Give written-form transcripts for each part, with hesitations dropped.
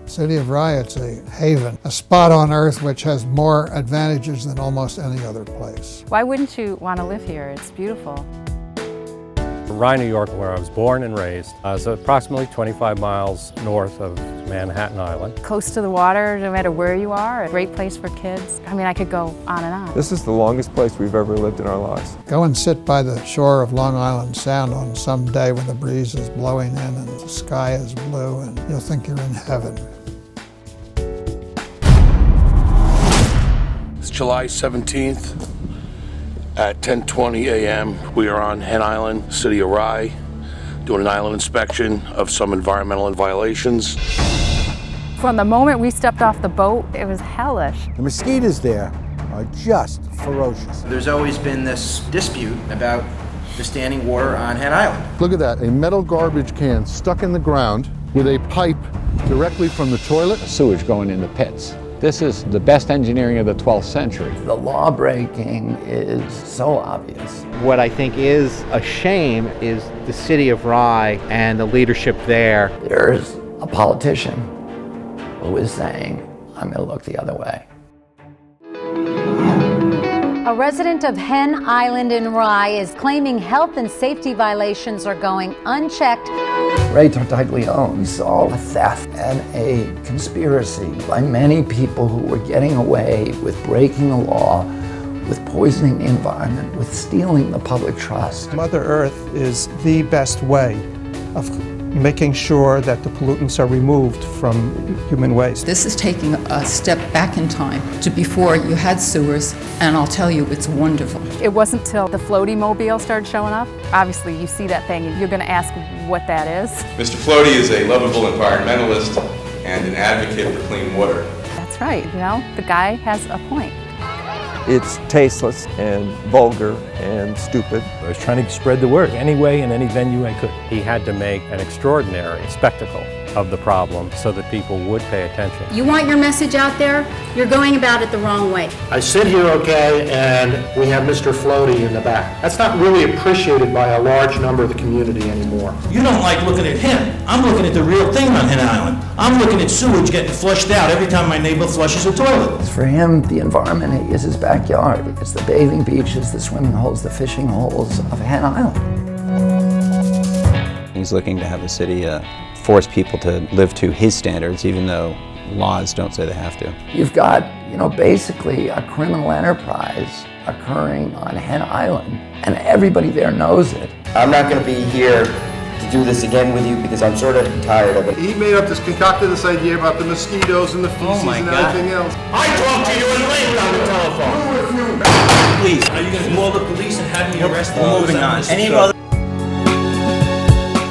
City of Rye, it's a haven, a spot on earth which has more advantages than almost any other place. Why wouldn't you want to live here? It's beautiful. Rye, New York, where I was born and raised, is approximately 25 miles north of Manhattan Island. Close to the water, no matter where you are, a great place for kids. I mean, I could go on and on. This is the longest place we've ever lived in our lives. Go and sit by the shore of Long Island Sound on some day when the breeze is blowing in and the sky is blue, and you'll think you're in heaven. It's July 17th. At 10:20 a.m., we are on Hen Island, City of Rye, doing an island inspection of some environmental violations. From the moment we stepped off the boat, it was hellish. The mosquitoes there are just ferocious. There's always been this dispute about the standing water on Hen Island. Look at that, a metal garbage can stuck in the ground with a pipe directly from the toilet. Sewage going in the pits. This is the best engineering of the 12th century. The law breaking is so obvious. What I think is a shame is the City of Rye and the leadership there. There's a politician who is saying, I'm going to look the other way. A resident of Hen Island in Rye is claiming health and safety violations are going unchecked. Ray Tartaglione saw a theft and a conspiracy by many people who were getting away with breaking the law, with poisoning the environment, with stealing the public trust. Mother Earth is the best way of making sure that the pollutants are removed from human waste. This is taking a step back in time to before you had sewers, and I'll tell you, it's wonderful. It wasn't till the floaty mobile started showing up. Obviously, you see that thing and you're going to ask what that is. Mr. Floaty is a lovable environmentalist and an advocate for clean water. That's right, you know, the guy has a point. It's tasteless and vulgar and stupid. I was trying to spread the word any way in any venue I could. He had to make an extraordinary spectacle of the problem so that people would pay attention. You want your message out there? You're going about it the wrong way. I sit here okay, and we have Mr. Floaty in the back. That's not really appreciated by a large number of the community anymore. You don't like looking at him. I'm looking at the real thing on Hen Island. I'm looking at sewage getting flushed out every time my neighbor flushes a toilet. For him, the environment is his backyard. It's the bathing beaches, the swimming holes, the fishing holes of Hen Island. He's looking to have the city force people to live to his standards, even though laws don't say they have to. You've got, basically a criminal enterprise occurring on Hen Island, and everybody there knows it. I'm not going to be here to do this again with you because I'm sort of tired of it. He concocted this idea about the mosquitoes and the feces and everything else. I talked to you at length on the telephone. Who with you? Please, are you going to call the police and have me arrested? We're moving on.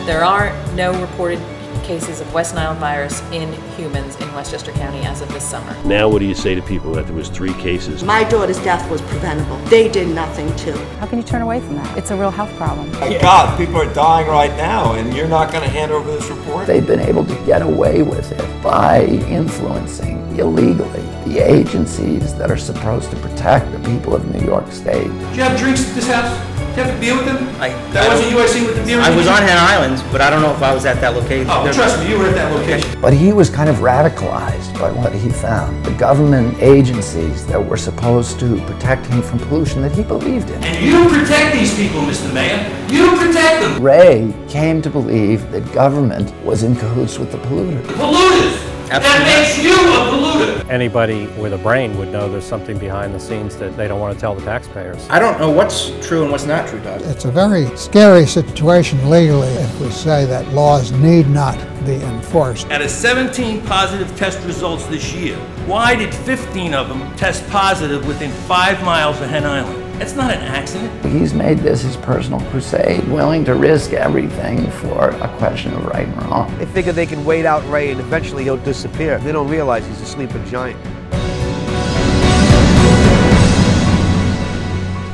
There are no reported cases of West Nile virus in humans in Westchester County as of this summer. Now what do you say to people that there was 3 cases? My daughter's death was preventable. They did nothing too. How can you turn away from that? It's a real health problem. My God, people are dying right now, and you're not going to hand over this report? They've been able to get away with it by influencing illegally the agencies that are supposed to protect the people of New York State. Did you have drinks at this house? Did you have a beer with them? That wasn't you I seen with the beer? I was on Hen Island, but I don't know if I was at that location. Oh, trust me, you were at that location. But he was kind of radicalized by what he found. The government agencies that were supposed to protect him from pollution that he believed in. And you don't protect these people, Mr. Mayor. You don't protect them. Ray came to believe that government was in cahoots with the polluters. The polluters! That makes you a polluter! Anybody with a brain would know there's something behind the scenes that they don't want to tell the taxpayers. I don't know what's true and what's not true, Doug. It's a very scary situation legally if we say that laws need not be enforced. Out of 17 positive test results this year, why did 15 of them test positive within 5 miles of Hen Island? It's not an accident. He's made this his personal crusade, willing to risk everything for a question of right and wrong. They figure they can wait out Ray and eventually he'll disappear. They don't realize he's a sleeping giant.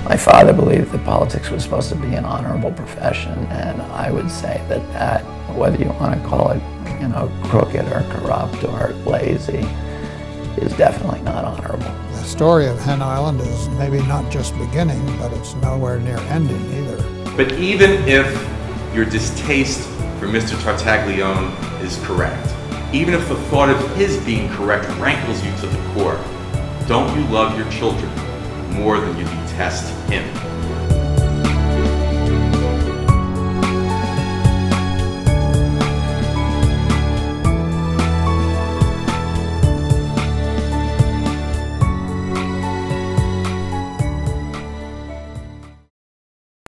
My father believed that politics was supposed to be an honorable profession, and I would say that whether you want to call it, crooked or corrupt or lazy, is definitely not honorable. The story of Hen Island is maybe not just beginning, but it's nowhere near ending either. But even if your distaste for Mr. Tartaglione is correct, Even if the thought of his being correct rankles you to the core, don't you love your children more than you detest him?